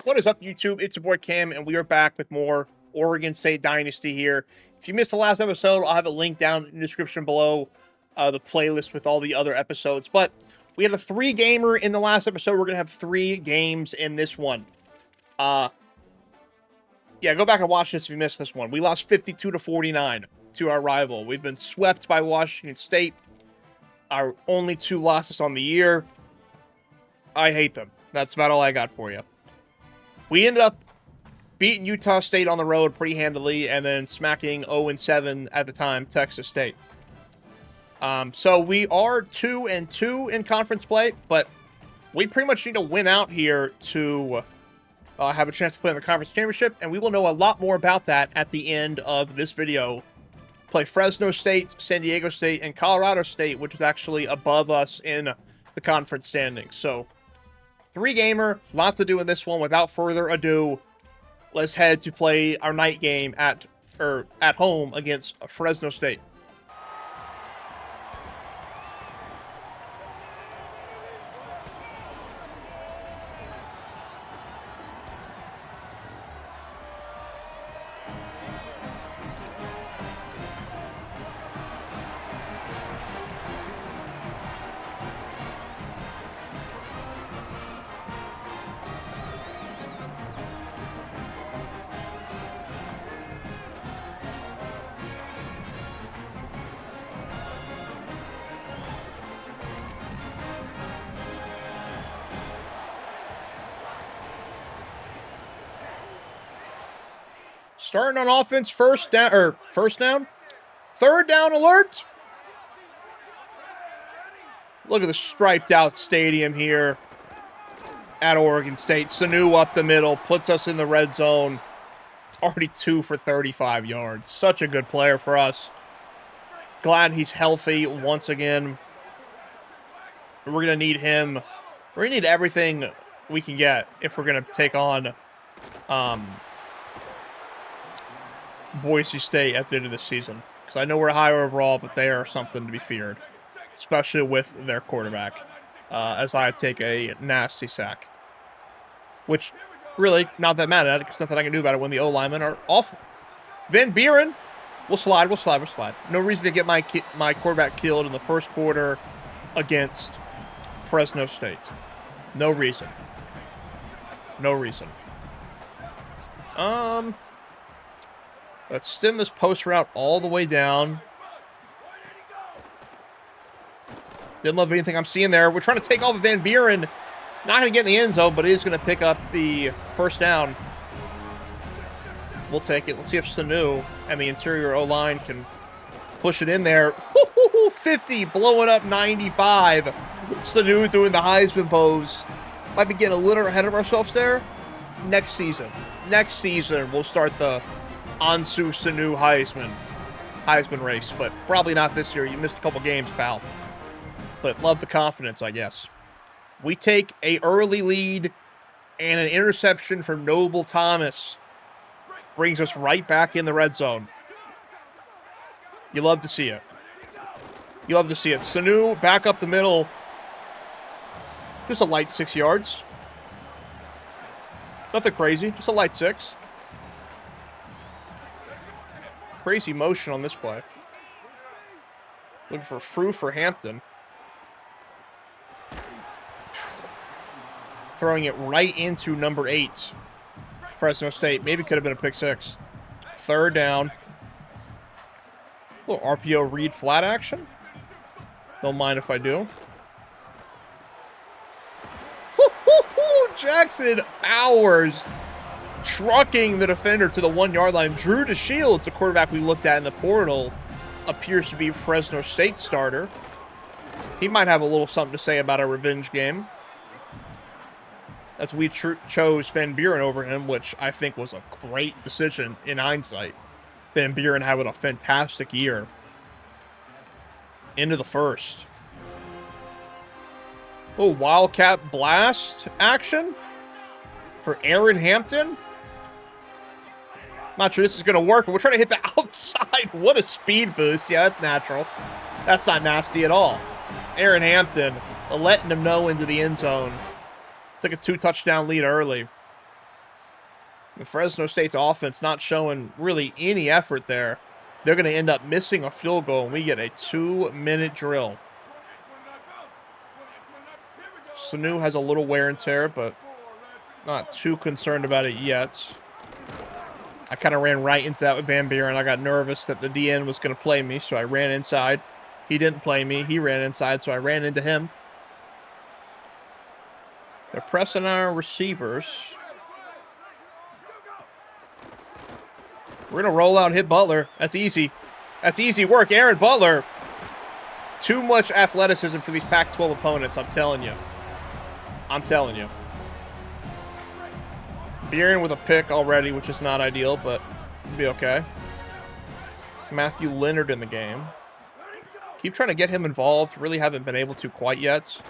What is up, YouTube? It's your boy Cam, and we are back with more Oregon State Dynasty here. If you missed the last episode, I'll have a link down in the description below, the playlist with all the other episodes. But we had a 3-gamer in the last episode. We're going to have 3 games in this one. Yeah, go back and watch this if you missed this one. We lost 52-49 to our rival. We've been swept by Washington State. Our only 2 losses on the year. I hate them. That's about all I got for you. We ended up beating Utah State on the road pretty handily, and then smacking 0-7 at the time, Texas State. So we are 2-2 in conference play, but we pretty much need to win out here to have a chance to play in the conference championship, and we will know a lot more about that at the end of this video. Play Fresno State, San Diego State, and Colorado State, which is actually above us in the conference standings. So 3-gamer, lot to do in this one. Without further ado, let's head to play our night game at home against Fresno State. Starting on offense, third down alert. Look at the striped out stadium here at Oregon State. Sanu up the middle, puts us in the red zone. It's already 2 for 35 yards. Such a good player for us. Glad he's healthy once again. We're going to need him. We're going to need everything we can get if we're going to take on Boise State at the end of the season, because I know we're higher overall, but they are something to be feared, especially with their quarterback, as I take a nasty sack, which really not that mad at it, because nothing I can do about it when the O-linemen are awful. Van Buren, we'll slide. No reason to get my quarterback killed in the first quarter against Fresno State. No reason. Let's stem this post route all the way down. Didn't love anything I'm seeing there. We're trying to take off of Van Buren. Not going to get in the end zone, but it is going to pick up the first down. We'll take it. Let's see if Sanu and the interior O-line can push it in there. 50, blowing up 95. Sanu doing the Heisman pose. Might be getting a little ahead of ourselves there. Next season, we'll start the Ansu Sanu Heisman race, but probably not this year. You missed a couple games, pal. But love the confidence, I guess. We take a early lead, and an interception from Noble Thomas brings us right back in the red zone. You love to see it. Sanu back up the middle. Just a light 6 yards. Nothing crazy, just a light 6. Crazy motion on this play. Looking for Frew for Hampton. Throwing it right into number 8. Fresno State. Maybe could have been a pick 6. Third down. A little RPO read flat action. Don't mind if I do. Jackson Bowers trucking the defender to the 1-yard line. Drew DeShields, a quarterback we looked at in the portal, appears to be Fresno State starter. He might have a little something to say about a revenge game, as we chose Van Buren over him, which I think was a great decision in hindsight. Van Buren having a fantastic year. Into the first. Oh, Wildcat blast action for Aaron Hampton. Not sure this is going to work, but we're trying to hit the outside. What a speed boost. Yeah, that's natural. That's not nasty at all. Aaron Hampton letting him know into the end zone. Took a 2-touchdown lead early. The Fresno State's offense not showing really any effort there. They're going to end up missing a field goal, and we get a 2-minute drill. Sanu has a little wear and tear, but not too concerned about it yet. I kind of ran right into that with Van Buren. I got nervous that the DN was going to play me, so I ran inside. He didn't play me. He ran inside, so I ran into him. They're pressing our receivers. We're going to roll out and hit Butler. That's easy. That's easy work. Aaron Butler. Too much athleticism for these Pac-12 opponents, I'm telling you. I'm telling you. Buren with a pick already, which is not ideal, but it'll be okay. Matthew Leonard in the game. Keep trying to get him involved. Really haven't been able to quite yet.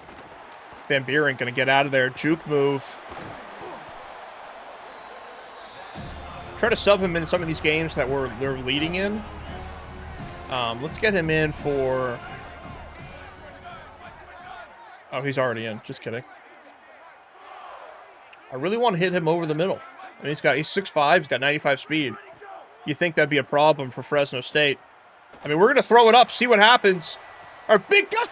Van Buren going to get out of there. Juke move. Try to sub him in some of these games that they're leading in. Let's get him in for... Oh, he's already in. Just kidding. I really want to hit him over the middle. I mean, he's 6'5", he's got 95 speed. You think that'd be a problem for Fresno State. I mean, we're going to throw it up, see what happens. Our big guy...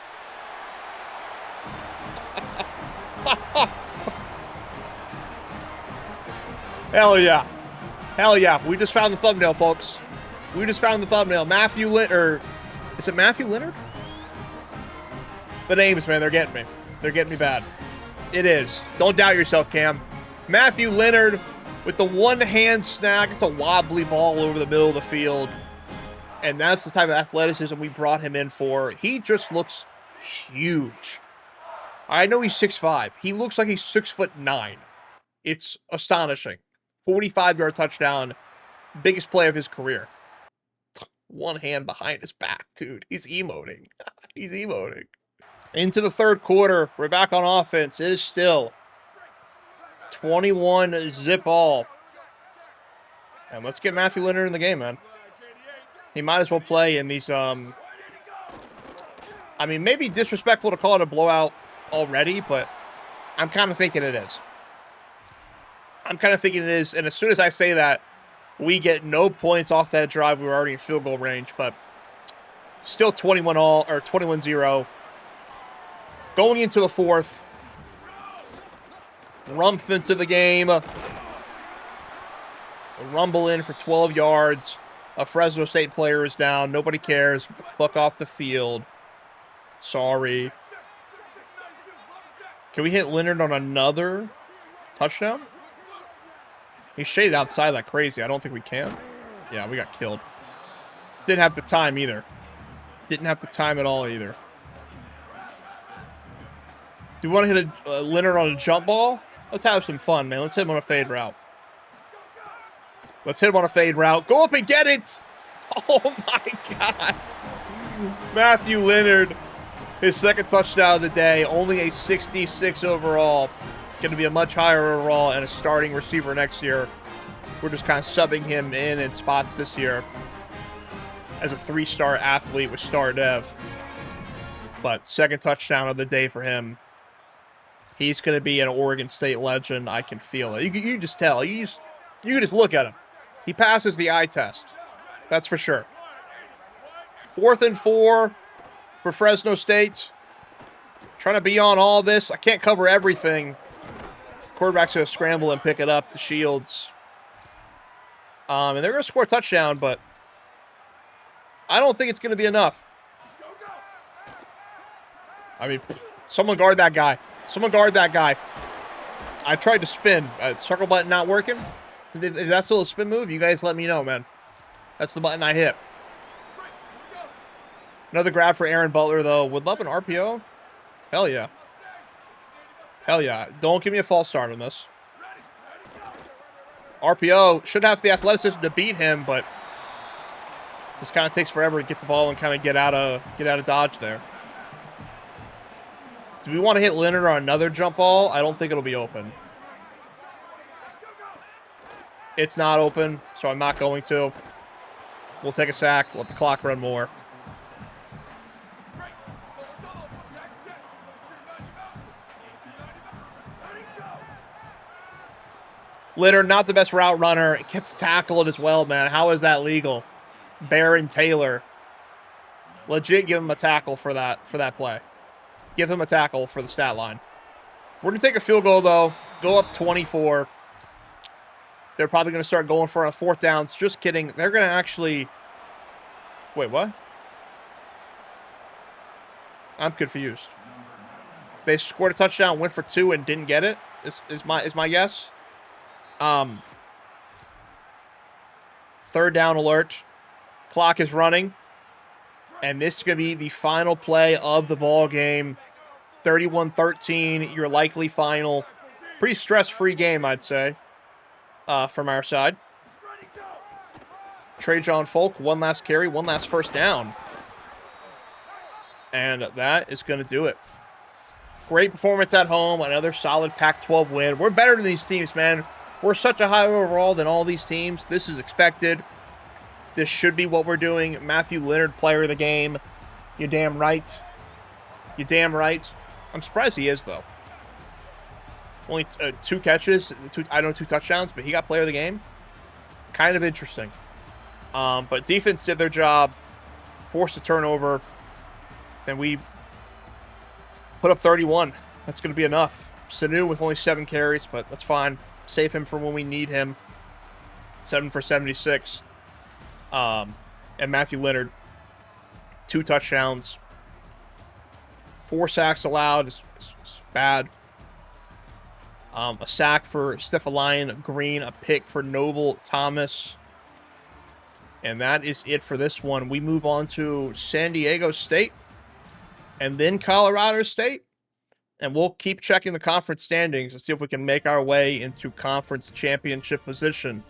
Hell yeah. Hell yeah. We just found the thumbnail, folks. We just found the thumbnail. Matthew Leonard. Is it Matthew Leonard? The names, man, they're getting me. They're getting me bad. It is. Don't doubt yourself, Cam. Matthew Leonard with the one-hand snag. It's a wobbly ball over the middle of the field. And that's the type of athleticism we brought him in for. He just looks huge. I know he's 6'5". He looks like he's 6'9". It's astonishing. 45-yard touchdown. Biggest play of his career. One hand behind his back, dude. He's emoting. He's emoting. Into the third quarter. We're back on offense. It is still 21 zip all. And let's get Matthew Leonard in the game, man. He might as well play in these, I mean, maybe disrespectful to call it a blowout already, but I'm kind of thinking it is. I'm kind of thinking it is, and as soon as I say that, we get no points off that drive. We were already in field goal range, but still 21-0. Going into the fourth. Rumph into the game. A rumble in for 12 yards. A Fresno State player is down. Nobody cares. Get the fuck off the field. Sorry. Can we hit Leonard on another touchdown? He's shaded outside like crazy. I don't think we can. Yeah, we got killed. Didn't have the time either. Didn't have the time at all either. Do we want to hit a Leonard on a jump ball? Let's have some fun, man. Let's hit him on a fade route. Let's hit him on a fade route. Go up and get it! Oh, my God. Matthew Leonard, his second touchdown of the day. Only a 66 overall. Going to be a much higher overall and a starting receiver next year. We're just kind of subbing him in spots this year as a 3-star athlete with star dev. But second touchdown of the day for him. He's going to be an Oregon State legend. I can feel it. You can just tell. You can just look at him. He passes the eye test. That's for sure. 4th and 4 for Fresno State. Trying to be on all this. I can't cover everything. Quarterback's going to scramble and pick it up to Shields. And they're going to score a touchdown, but I don't think it's going to be enough. I mean, someone guard that guy. Someone guard that guy. I tried to spin. Circle button not working. Is that still a spin move? You guys let me know, man. That's the button I hit. Another grab for Aaron Butler, though. Would love an RPO. Hell yeah. Hell yeah. Don't give me a false start on this. RPO should have the athleticism to beat him, but just kind of takes forever to get the ball and kind of get out of dodge there. Do we want to hit Leonard on another jump ball? I don't think it'll be open. It's not open, so I'm not going to. We'll take a sack. Let the clock run more. Leonard, not the best route runner. Gets tackled as well, man. How is that legal? Baron Taylor. Legit give him a tackle for that play. Give him a tackle for the stat line. We're going to take a field goal, though. Go up 24. They're probably going to start going for it on fourth downs. Just kidding. They're going to actually... Wait, what? I'm confused. They scored a touchdown, went for 2, and didn't get it, is my guess. Third down alert. Clock is running. And this is going to be the final play of the ball game. 31-13, your likely final. Pretty stress-free game, I'd say, from our side. Trajan Folk, one last carry, one last first down. And that is going to do it. Great performance at home. Another solid Pac-12 win. We're better than these teams, man. We're such a high overall than all these teams. This is expected. This should be what we're doing. Matthew Leonard, player of the game. You're damn right. You're damn right. I'm surprised he is, though. Only 2 catches. 2 touchdowns, but he got player of the game. Kind of interesting. But defense did their job. Forced a turnover. And we put up 31. That's going to be enough. Sanu with only 7 carries, but that's fine. Save him for when we need him. 7 for 76. And Matthew Leonard, 2 touchdowns. 4 sacks allowed is bad. A sack for Stephalion Green. A pick for Noble Thomas. And that is it for this one. We move on to San Diego State. And then Colorado State. And we'll keep checking the conference standings and see if we can make our way into conference championship position.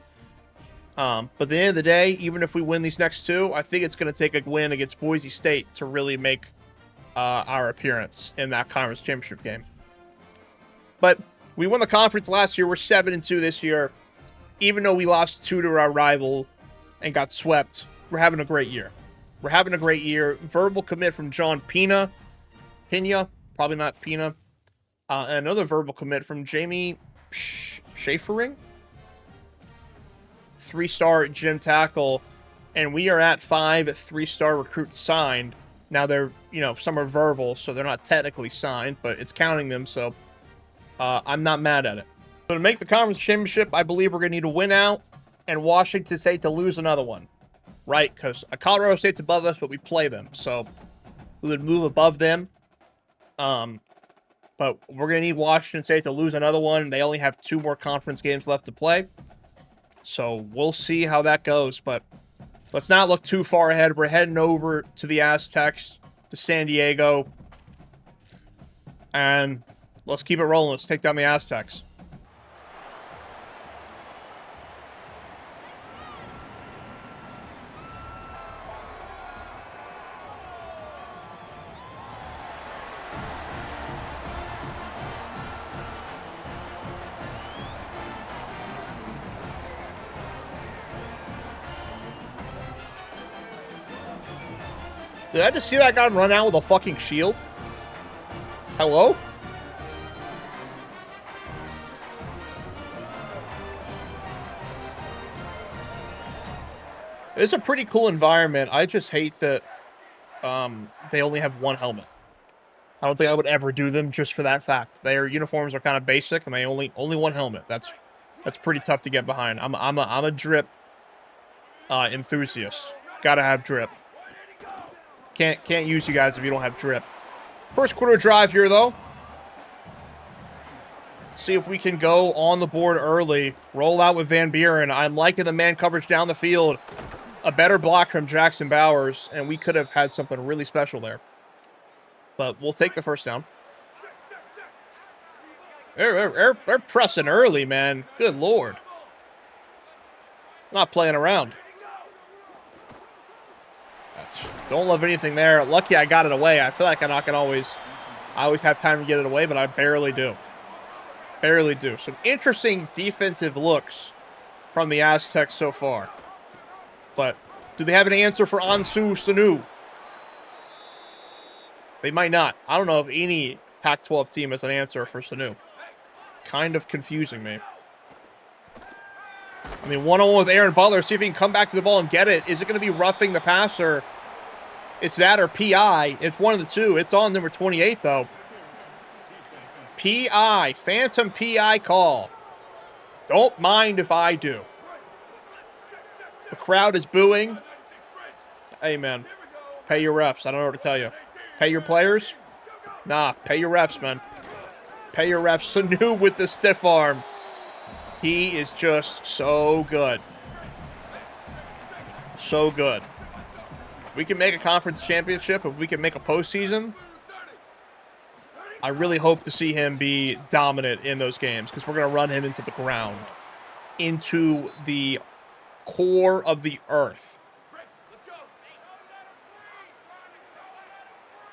But at the end of the day, even if we win these next 2, I think it's going to take a win against Boise State to really make our appearance in that conference championship game. But we won the conference last year. We're 7-2 this year. Even though we lost 2 to our rival and got swept, we're having a great year. We're having a great year. Verbal commit from John Pina. Probably not Pina. And another verbal commit from Jamie Schafering. 3-star gym tackle. And we are at 5 3-star recruits signed. Now they're, some are verbal, so they're not technically signed, but it's counting them, so I'm not mad at it. So to make the conference championship, I believe we're going to need to win out and Washington State to lose another one. Right? Because Colorado State's above us, but we play them. So we would move above them. But we're going to need Washington State to lose another one. They only have 2 more conference games left to play. So we'll see how that goes. But let's not look too far ahead. We're heading over to the Aztecs, to San Diego. And let's keep it rolling. Let's take down the Aztecs. Did I just see that guy run out with a fucking shield? Hello? It's a pretty cool environment. I just hate that they only have 1 helmet. I don't think I would ever do them just for that fact. Their uniforms are kind of basic, and they only 1 helmet. That's pretty tough to get behind. I'm a drip enthusiast. Gotta have drip. Can't use you guys if you don't have drip. First quarter drive here, though. See if we can go on the board early. Roll out with Van Buren. I'm liking the man coverage down the field. A better block from Jackson Bowers, and we could have had something really special there. But we'll take the first down. They're pressing early, man. Good Lord. Not playing around. Don't love anything there. Lucky I got it away. I feel like I'm not going to I always have time to get it away, but I barely do. Barely do. Some interesting defensive looks from the Aztecs so far. But do they have an answer for Ansu Sanu? They might not. I don't know if any Pac-12 team has an answer for Sanu. Kind of confusing me. I mean, one-on-one with Aaron Butler. See if he can come back to the ball and get it. Is it going to be roughing the passer? It's that or PI. It's one of the two. It's on number 28, though. PI. Phantom PI call. Don't mind if I do. The crowd is booing. Hey, man. Pay your refs. I don't know what to tell you. Pay your players? Nah, pay your refs, man. Pay your refs. Sanu with the stiff arm. He is just so good. So good. If we can make a conference championship, if we can make a postseason, I really hope to see him be dominant in those games because we're going to run him into the ground, into the core of the earth.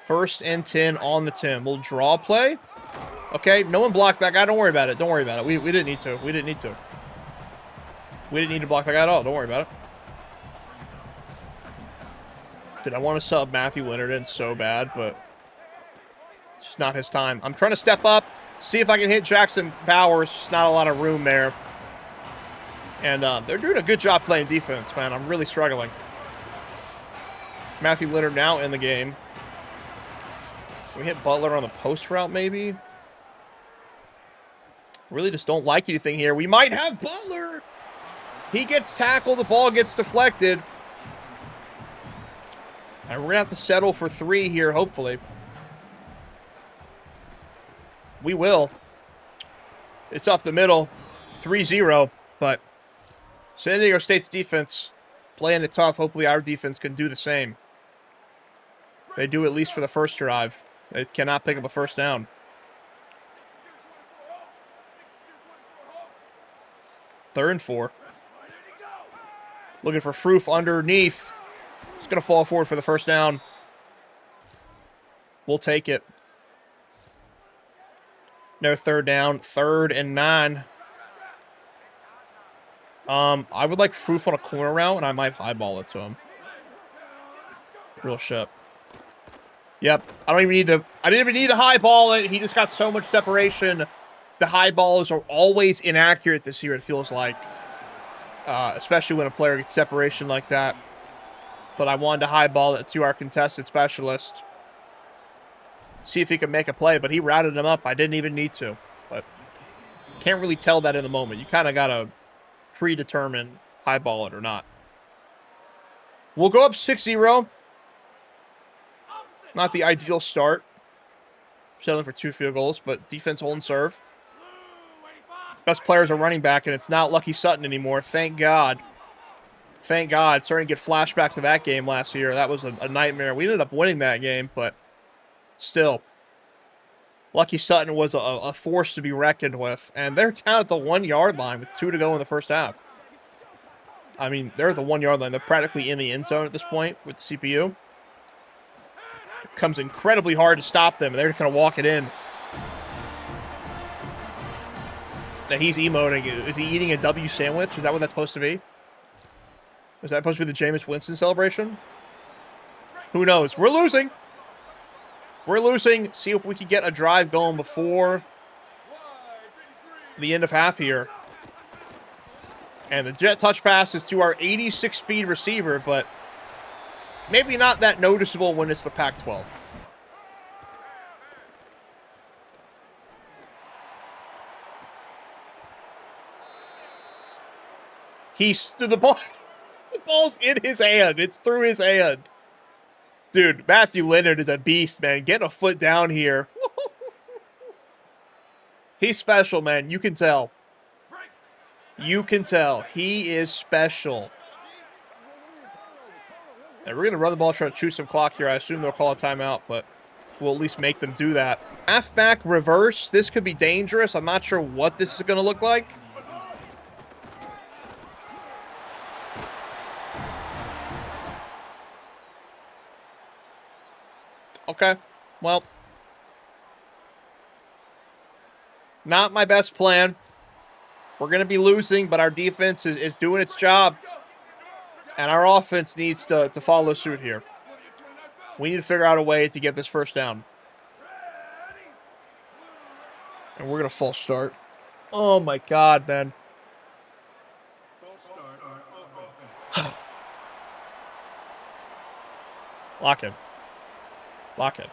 First and 10 on the 10. We'll draw play. Okay, no one blocked that guy. Don't worry about it. Don't worry about it. We didn't need to. We didn't need to. We didn't need to block that guy at all. Don't worry about it. Dude, I want to sub Matthew Leonard in so bad, but it's just not his time. I'm trying to step up, see if I can hit Jackson Bowers. Just not a lot of room there. And they're doing a good job playing defense, man. I'm really struggling. Matthew Leonard now in the game. Can we hit Butler on the post route, maybe? Really just don't like anything here. We might have Butler. He gets tackled. The ball gets deflected. And we're going to have to settle for 3 here, hopefully. We will. It's up the middle. 3-0. But San Diego State's defense playing it tough. Hopefully our defense can do the same. They do at least for the first drive. They cannot pick up a first down. Third and 4. Looking for Froof underneath. He's going to fall forward for the first down. We'll take it. No third down. 3rd and 9. I would like Froof on a corner route, and I might highball it to him. Real shit. Yep. I didn't even need to highball it. He just got so much separation. The high balls are always inaccurate this year, it feels like. Especially when a player gets separation like that. But I wanted to highball it to our contested specialist. See if he could make a play, but he routed him up. I didn't even need to. But can't really tell that in the moment. You kind of got to predetermine highball it or not. We'll go up 6-0. Not the ideal start. Settling for 2 field goals, but defense hold and serve. Best players are running back, and it's not Lucky Sutton anymore. Thank God. Thank God. Starting to get flashbacks of that game last year. That was a nightmare. We ended up winning that game, but still. Lucky Sutton was a force to be reckoned with, and they're down at the 1-yard line with 2 to go in the first half. I mean, they're at the 1-yard line. They're practically in the end zone at this point with the CPU. It comes incredibly hard to stop them, and they're just going to walk it in. Now he's emoting. Is he eating a W sandwich? Is that what that's supposed to be? Is that supposed to be the Jameis Winston celebration? Who knows? We're losing. We're losing. See if we can get a drive going before the end of half here. And the jet touch pass is to our 86 speed receiver, but maybe not that noticeable when it's the Pac-12. The ball's in his hand. It's through his hand. Dude, Matthew Leonard is a beast, man. Getting a foot down here. He's special, man. You can tell. You can tell. He is special. And we're going to run the ball, try to chew some clock here. I assume they'll call a timeout, but we'll at least make them do that. Halfback reverse. This could be dangerous. I'm not sure what this is going to look like. Okay, well, not my best plan. We're going to be losing, but our defense is doing its job. And our offense needs to follow suit here. We need to figure out a way to get this first down. And we're going to false start. Oh, my God, man. Lock in. Lock in.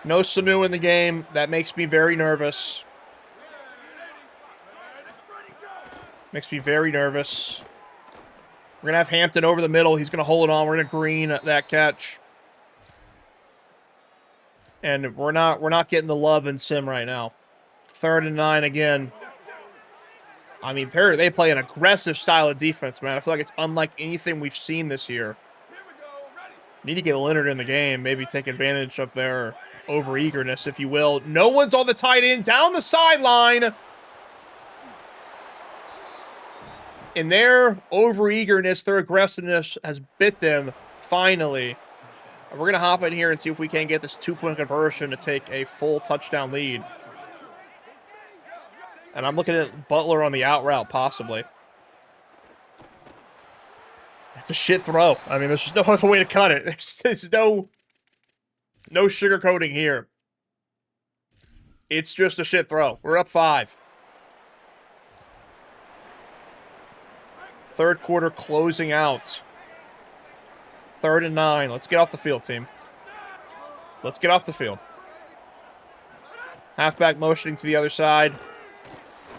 No Sanu in the game. That makes me very nervous. Makes me very nervous. We're going to have Hampton over the middle. He's going to hold it on. We're going to green that catch. And we're not getting the love in sim right now. 3rd and 9 again. I mean, they play an aggressive style of defense, man. I feel like it's unlike anything we've seen this year. Need to get Leonard in the game. Maybe take advantage of their overeagerness, if you will. No one's on the tight end. Down the sideline. And their overeagerness, their aggressiveness has bit them, finally. And we're going to hop in here and see if we can get this 2-point conversion to take a full touchdown lead. And I'm looking at Butler on the out route, possibly. It's a shit throw. I mean, there's just no other way to cut it. There's no sugarcoating here. It's just a shit throw. We're up 5. 3rd quarter closing out. 3rd and 9. Let's get off the field, team. Let's get off the field. Halfback motioning to the other side.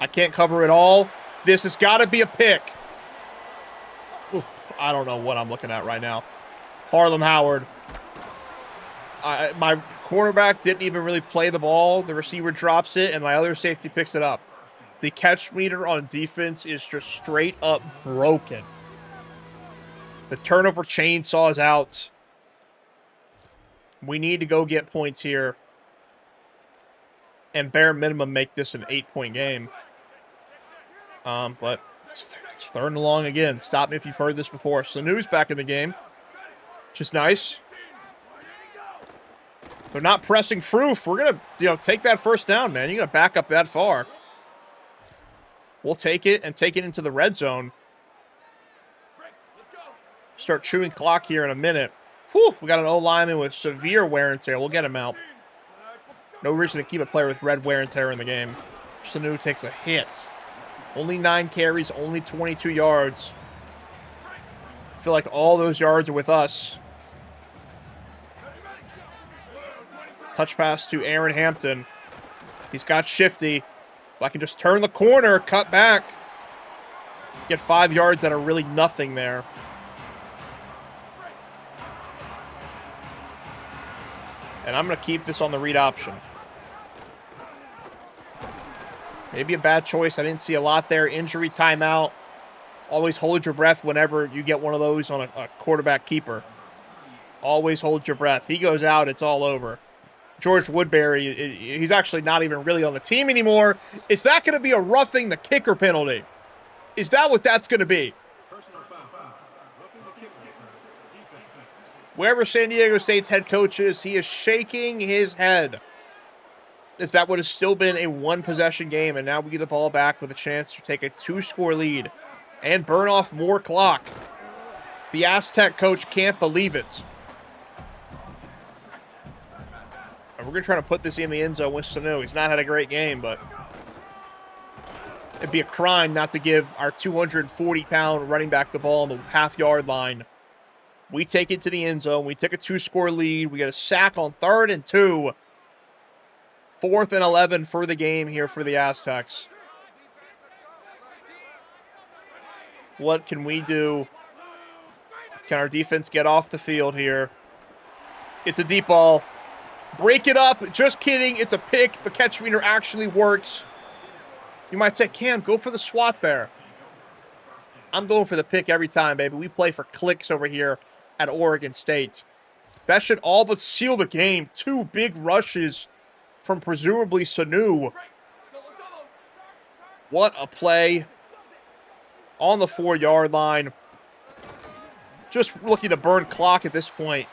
I can't cover it all. This has got to be a pick. Oof, I don't know what I'm looking at right now. Harlem Howard. My cornerback didn't even really play the ball. The receiver drops it, and my other safety picks it up. The catch meter on defense is just straight up broken. The turnover chainsaw is out. We need to go get points here. And bare minimum make this an 8-point game. But it's 3rd and long again. Stop me if you've heard this before. Sanu's back in the game, which is nice. They're not pressing Froof. We're going to, take that first down, man. You're going to back up that far. We'll take it and take it into the red zone. Start chewing clock here in a minute. Whew, we got an O-lineman with severe wear and tear. We'll get him out. No reason to keep a player with red wear and tear in the game. Sanu takes a hit. Only 9 carries, only 22 yards. I feel like all those yards are with us. Touch pass to Aaron Hampton. He's got shifty. If I can just turn the corner, cut back. Get 5 yards that are really nothing there. And I'm going to keep this on the read option. Maybe a bad choice. I didn't see a lot there. Injury timeout. Always hold your breath whenever you get one of those on a quarterback keeper. Always hold your breath. He goes out, it's all over. George Woodbury, he's actually not even really on the team anymore. Is that going to be a roughing the kicker penalty? Is that what that's going to be? Wherever San Diego State's head coach is, he is shaking his head. Is that would have still been a 1-possession game, and now we get the ball back with a chance to take a 2-score lead and burn off more clock. The Aztec coach can't believe it. And we're going to try to put this in the end zone with Sanu. He's not had a great game, but it'd be a crime not to give our 240-pound running back the ball on the half-yard line. We take it to the end zone. We take a 2-score lead. We get a sack on 3rd and 2. 4th and 11 for the game here for the Aztecs. What can we do? Can our defense get off the field here? It's a deep ball. Break it up. Just kidding. It's a pick. The catch meter actually works. You might say, Cam, go for the swat there. I'm going for the pick every time, baby. We play for clicks over here at Oregon State. That should all but seal the game. 2 big rushes from presumably Sanu. What a play. On the 4-yard line. Just looking to burn clock at this point.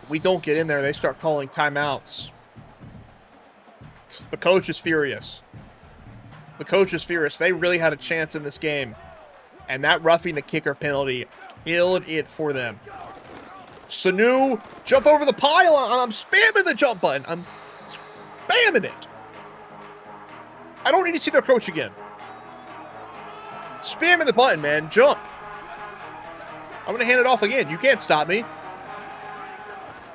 We don't get in there. They start calling timeouts. The coach is furious. The coach is furious. They really had a chance in this game. And that roughing the kicker penalty killed it for them. Sanu, jump over the pile. I'm spamming the jump button. I'm spamming it. I don't need to see their coach again. Spamming the button, man. Jump. I'm going to hand it off again. You can't stop me. You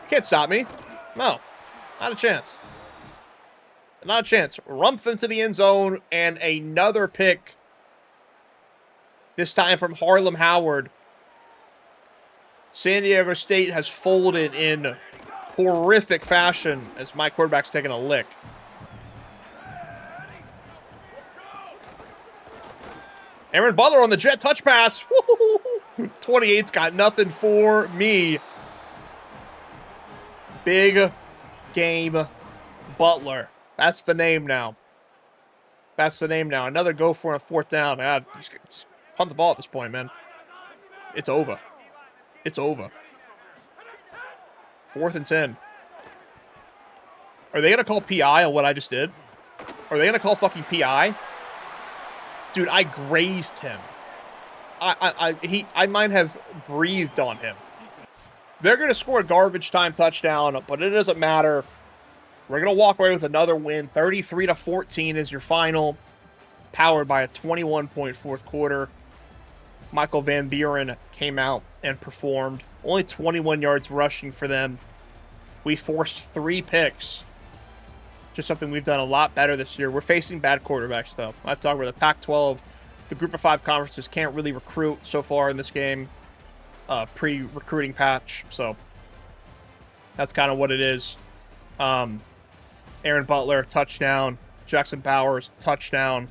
can't stop me. No. Not a chance. Not a chance. Rumph into the end zone, and another pick. This time from Harlem Howard. San Diego State has folded in horrific fashion as my quarterback's taking a lick. Aaron Butler on the jet touch pass. 28's got nothing for me. Big game Butler. That's the name now. That's the name now. Another go for a fourth down. Just punt the ball at this point, man. It's over. It's over. 4th and 10. Are they going to call PI on what I just did? Are they going to call fucking PI? Dude, I grazed him. I might have breathed on him. They're going to score a garbage time touchdown, but it doesn't matter. We're going to walk away with another win. 33-14 is your final, powered by a 21-point fourth quarter. Michael Van Buren came out and performed. Only 21 yards rushing for them. We forced 3 picks. Just something we've done a lot better this year. We're facing bad quarterbacks, though. I've talked about the Pac-12. The Group of 5 conferences can't really recruit so far in this game. Pre-recruiting patch. So that's kind of what it is. Aaron Butler, touchdown. Jackson Powers, touchdown.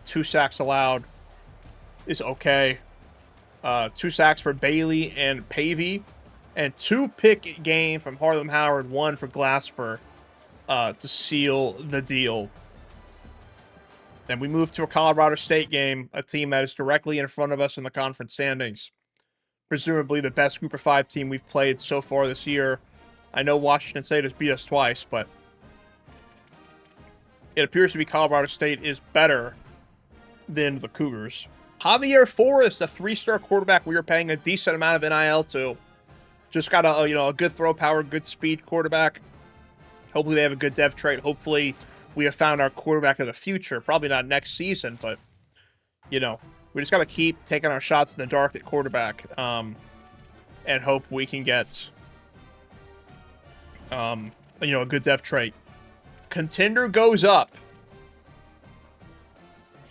2 sacks allowed is okay. 2 sacks for Bailey and Pavey. And 2 pick game from Harlem Howard, 1 for Glasper to seal the deal. Then we move to a Colorado State game, a team that is directly in front of us in the conference standings. Presumably the best Group of 5 team we've played so far this year. I know Washington State has beat us twice, but it appears to be Colorado State is better than the Cougars. Javier Forrest, a 3-star quarterback we are paying a decent amount of NIL to. Just got a good throw power, good speed quarterback. Hopefully they have a good dev trait. Hopefully we have found our quarterback of the future. Probably not next season, but, we just got to keep taking our shots in the dark at quarterback and hope we can get, a good dev trait. Contender goes up.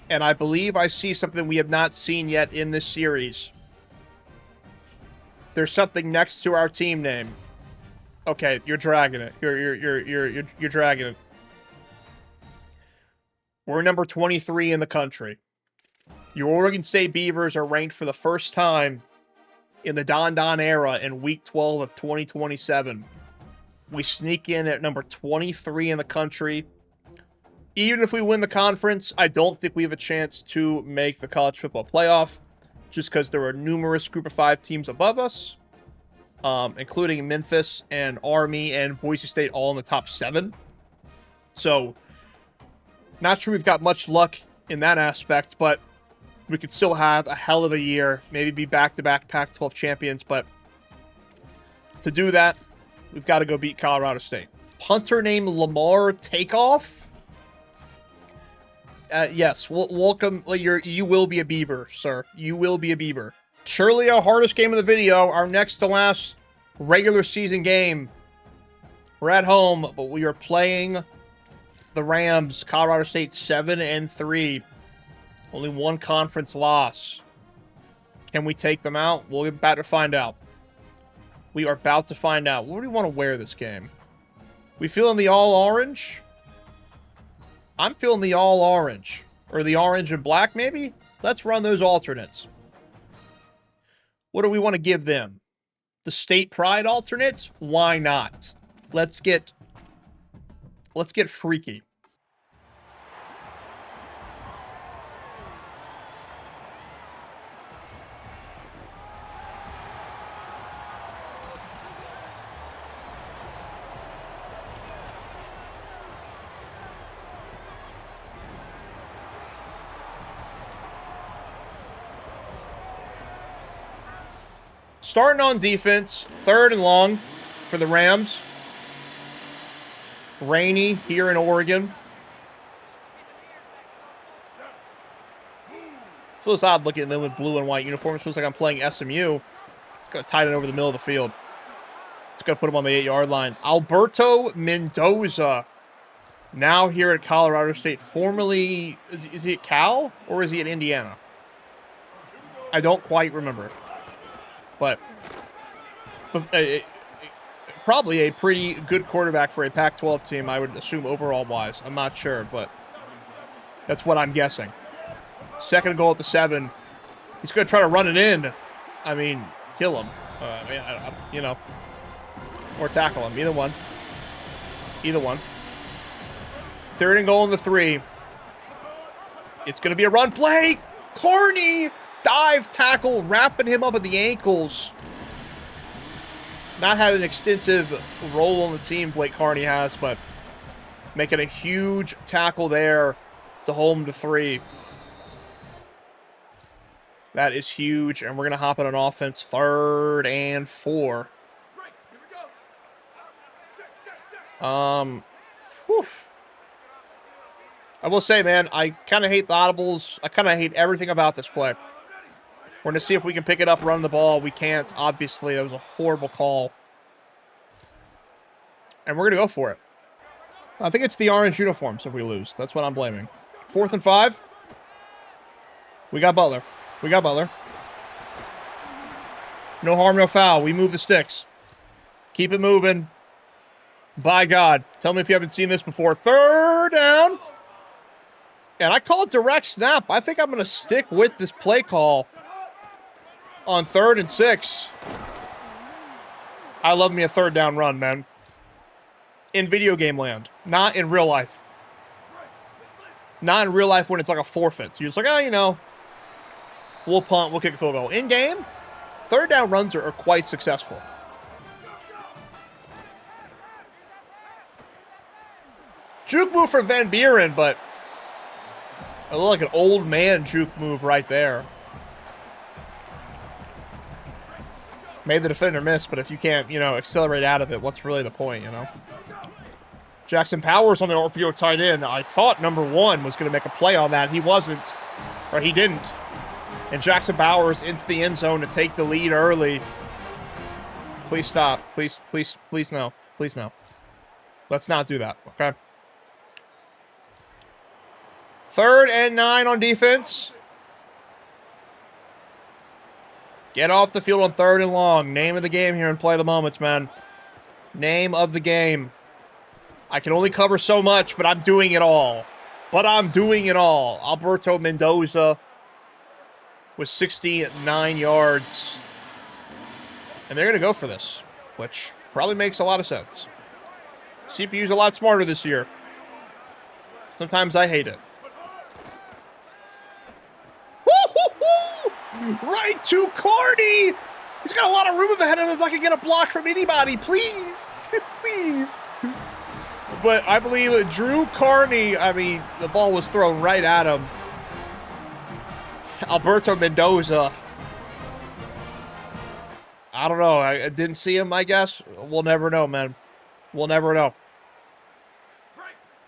And I believe I see something we have not seen yet in this series. There's something next to our team name. Okay, you're dragging it. You're dragging it. We're number 23 in the country. Your Oregon State Beavers are ranked for the first time in the Don era in Week 12 of 2027. We sneak in at number 23 in the country. Even if we win the conference, I don't think we have a chance to make the college football playoff, just because there are numerous Group of 5 teams above us, including Memphis and Army and Boise State all in the top 7. So, not sure we've got much luck in that aspect, but we could still have a hell of a year, maybe be back-to-back Pac-12 champions, but to do that, we've got to go beat Colorado State. Punter named Lamar Takeoff? Yes, welcome. You will be a Beaver, sir. You will be a Beaver. Surely our hardest game of the video, our next to last regular season game. We're at home, but we are playing the Rams. Colorado State 7-3. Only 1 conference loss. Can we take them out? We're about to find out. We are about to find out. What do we want to wear this game? We feeling the all orange? I'm feeling the all orange. Or the orange and black, maybe? Let's run those alternates. What do we want to give them? The state pride alternates? Why not? Let's get freaky. Starting on defense, 3rd and long for the Rams. Rainy here in Oregon. Feels odd looking at them with blue and white uniforms. Feels like I'm playing SMU. It's going to tie it over the middle of the field. It's going to put him on the 8-yard line. Alberto Mendoza. Now here at Colorado State. Formerly, is he at Cal or is he at Indiana? I don't quite remember. But probably a pretty good quarterback for a Pac-12 team, I would assume overall-wise. I'm not sure, but that's what I'm guessing. Second and goal at the 7. He's going to try to run it in. I mean, kill him. You know. Or tackle him. Either one. Either one. Third and goal in the 3. It's going to be a run play. Carney! Dive tackle, wrapping him up at the ankles. Not had an extensive role on the team, Blake Carney has, but making a huge tackle there to hold him to 3. That is huge, and we're going to hop in on offense. 3rd and 4. Whew. I will say, man, I kind of hate the audibles. I kind of hate everything about this play. We're going to see if we can pick it up, run the ball. We can't, obviously. That was a horrible call. And we're going to go for it. I think it's the orange uniforms if we lose. That's what I'm blaming. 4th and 5. We got Butler. We got Butler. No harm, no foul. We move the sticks. Keep it moving. By God. Tell me if you haven't seen this before. 3rd down. And I call it direct snap. I think I'm going to stick with this play call on 3rd and 6. I love me a 3rd down run, man. In video game land. Not in real life. Not in real life when it's like a forfeit. So you're just like, oh, you know, we'll punt, we'll kick a field goal. In game, 3rd down runs are quite successful. Juke move for Van Buren, but it looked like an old man juke move right there. Made the defender miss, but if you can't, you know, accelerate out of it, what's really the point, you know? Jackson Powers on the RPO tight end. I thought number 1 was going to make a play on that. He wasn't, or he didn't. And Jackson Powers into the end zone to take the lead early. Please stop. Please, please, please no. Please no. Let's not do that, okay? 3rd and 9 on defense. Get off the field on 3rd and long. Name of the game here and play the moments, man. Name of the game. I can only cover so much, but I'm doing it all. Alberto Mendoza with 69 yards. And they're going to go for this, which probably makes a lot of sense. CPU's a lot smarter this year. Sometimes I hate it. Right to Carney. He's got a lot of room ahead of him if I can get a block from anybody. Please. Please. But I believe Drew Carney, I mean, the ball was thrown right at him. Alberto Mendoza. I don't know. I didn't see him, I guess. We'll never know, man. We'll never know.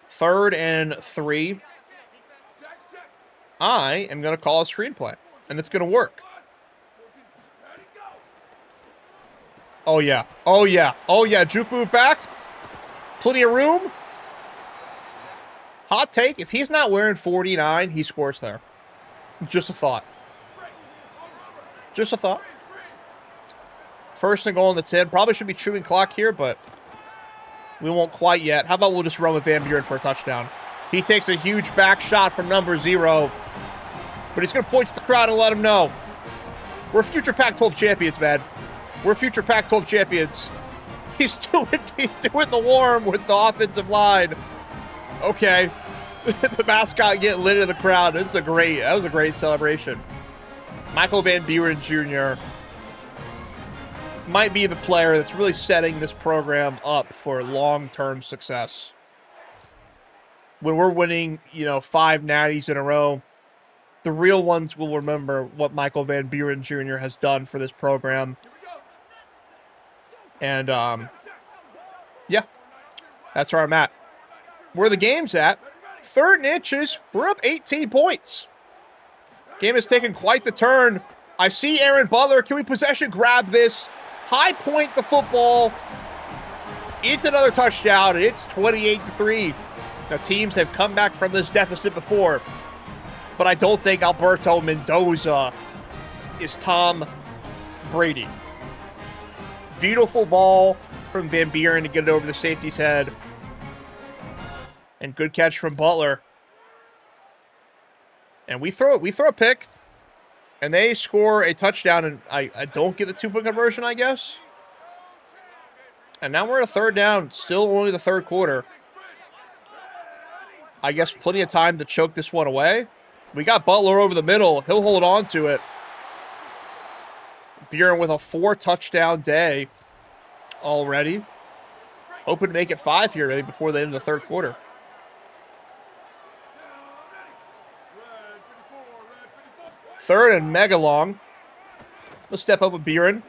3rd and 3. I am going to call a screenplay. And it's going to work. Oh, yeah. Oh, yeah. Oh, yeah. Juke move back. Plenty of room. Hot take. If he's not wearing 49, he scores there. Just a thought. Just a thought. 1st and goal on the 10. Probably should be chewing clock here, but we won't quite yet. How about we'll just run with Van Buren for a touchdown? He takes a huge back shot from number 0. But he's going to point to the crowd and let him know. We're future Pac-12 champions, man. We're future Pac-12 champions. He's doing the warm with the offensive line. Okay. The mascot getting lit in the crowd. That was a great celebration. Michael Van Buren Jr. might be the player that's really setting this program up for long-term success. When we're winning, 5 natties in a row, the real ones will remember what Michael Van Buren Jr. has done for this program. And, yeah, that's where I'm at. Where the game's at, 3rd and inches, we're up 18 points. Game has taken quite the turn. I see Aaron Butler. Can we possession grab this? High point the football. It's another touchdown, and it's 28-3. The teams have come back from this deficit before, but I don't think Alberto Mendoza is Tom Brady. Beautiful ball from Van Buren to get it over the safety's head. And good catch from Butler. And we throw a pick, and they score a touchdown, and I don't get the 2-point conversion, I guess. And now we're at a third down, still only the third quarter. I guess plenty of time to choke this one away. We got Butler over the middle. He'll hold on to it. Buren with a 4-touchdown day already. Hoping to make it 5 here maybe before the end of the third quarter. Third and mega long. Let's step up with Buren.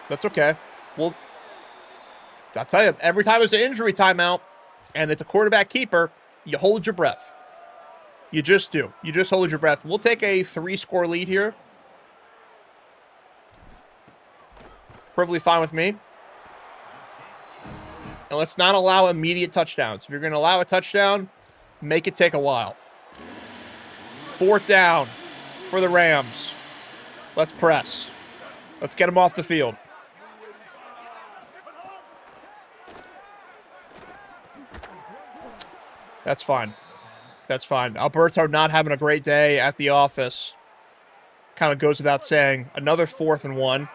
That's okay. Well, I'll tell you, every time there's an injury timeout and it's a quarterback keeper, you hold your breath. You just do. You just hold your breath. We'll take a 3-score lead here. Perfectly fine with me. And let's not allow immediate touchdowns. If you're going to allow a touchdown, make it take a while. 4th down for the Rams. Let's press. Let's get them off the field. That's fine. That's fine. Alberto not having a great day at the office. Kind of goes without saying. Another 4th and 1.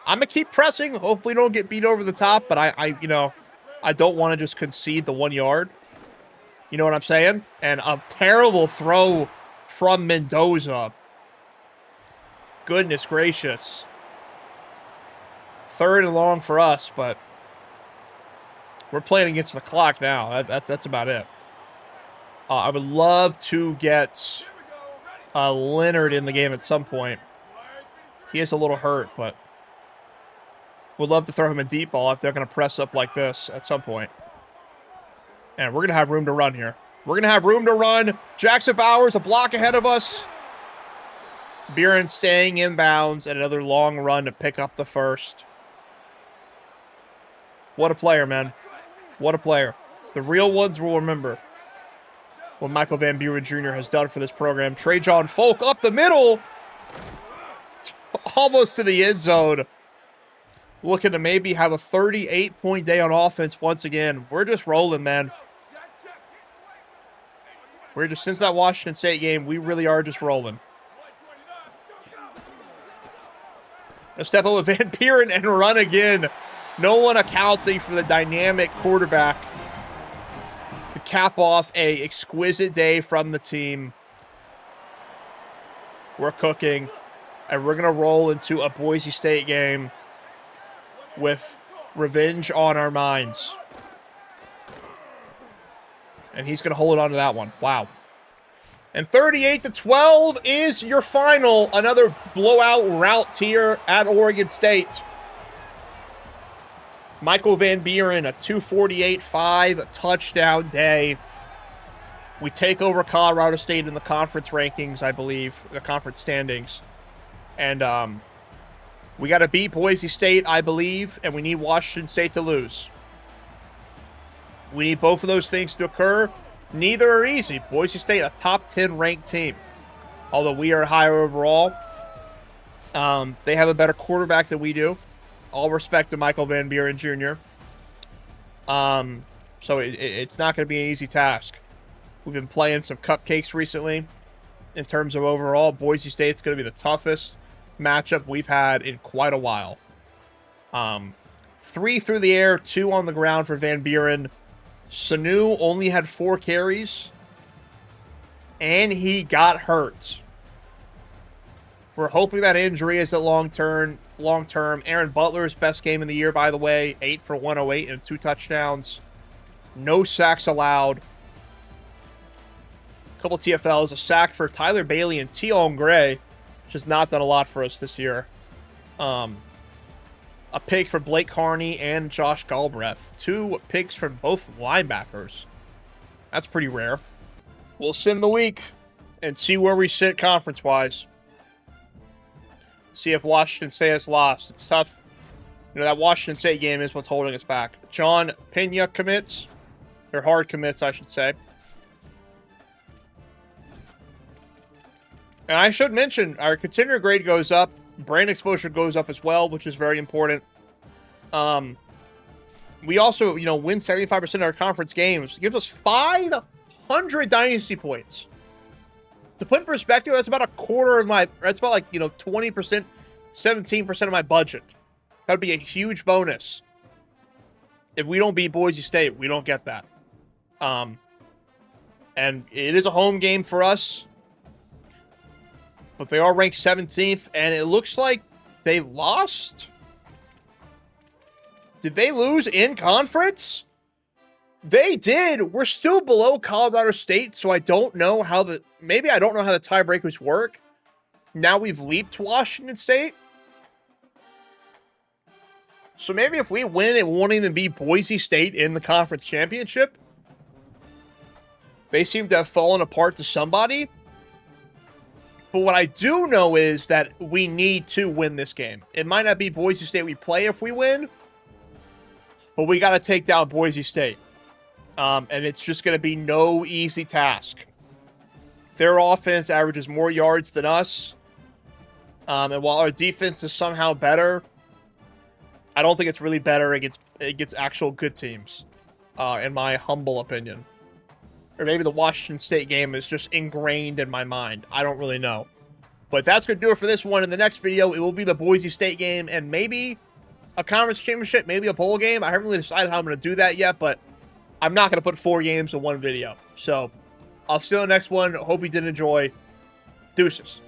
I'm going to keep pressing. Hopefully don't get beat over the top, but I don't want to just concede the 1 yard. You know what I'm saying? And a terrible throw from Mendoza. Goodness gracious. 3rd and long for us, but we're playing against the clock now. That's about it. I would love to get Leonard in the game at some point. He is a little hurt, but would love to throw him a deep ball if they're going to press up like this at some point. And we're going to have room to run here. We're going to have room to run. Jackson Bowers, a block ahead of us. Buren staying in bounds, and another long run to pick up the first. What a player, man. What a player. The real ones will remember what Michael Van Buren Jr. has done for this program. Trajan Folk up the middle. Almost to the end zone. Looking to maybe have a 38-point day on offense once again. We're just rolling, man. We're just, since that Washington State game, we really are just rolling. Let's step up with Van Buren and run again. No one accounting for the dynamic quarterback to cap off a exquisite day from the team. We're cooking, and we're going to roll into a Boise State game with revenge on our minds. And he's going to hold on to that one. Wow. And 38-12 is your final. Another blowout rout here at Oregon State. Michael Van Buren, a 248-5 touchdown day. We take over Colorado State in the conference rankings, I believe, the conference standings. And we got to beat Boise State, I believe, and we need Washington State to lose. We need both of those things to occur. Neither are easy. Boise State, a top 10 ranked team. Although we are higher overall. They have a better quarterback than we do. All respect to Michael Van Buren Jr. So it's not going to be an easy task. We've been playing some cupcakes recently. In terms of overall, Boise State's going to be the toughest matchup we've had in quite a while. 3 through the air, 2 on the ground for Van Buren. Sanu only had 4 carries, and he got hurt. We're hoping that injury is a long-term. Aaron Butler's best game of the year, by the way. 8 for 108 and 2 touchdowns. No sacks allowed. A couple TFLs. A sack for Tyler Bailey and Tion Gray, which has not done a lot for us this year. A pick for Blake Carney and Josh Galbraith. 2 picks from both linebackers. That's pretty rare. We'll sim the week. and see where we sit conference-wise. See if Washington State has lost. It's tough. You know, that Washington State game is what's holding us back. John Pena commits. Or hard commits, I should say. And I should mention, our contender grade goes up. Brand exposure goes up as well, which is very important. We also, you know, win 75% of our conference games. It gives us 500 dynasty points. To put in perspective, that's about a quarter of my... That's about, like, you know, 20%, 17% of my budget. That would be a huge bonus. If we don't beat Boise State, we don't get that. And it is a home game for us. But they are ranked 17th, and it looks like they lost. Did they lose in conference? They did. We're still below Colorado State, so I don't know how the... Maybe I don't know how the tiebreakers work. Now we've leaped Washington State. So maybe if we win, it won't even be Boise State in the conference championship. They seem to have fallen apart to somebody. But what I do know is that we need to win this game. It might not be Boise State we play if we win, but we got to take down Boise State. And it's just going to be no easy task. Their offense averages more yards than us. And while our defense is somehow better, I don't think it's really better against actual good teams, in my humble opinion. Or maybe the Washington State game is just ingrained in my mind. I don't really know. But that's going to do it for this one. In the next video, it will be the Boise State game and maybe a conference championship, maybe a bowl game. I haven't really decided how I'm going to do that yet, but I'm not going to put 4 games in one video. So I'll see you in the next one. Hope you did enjoy. Deuces.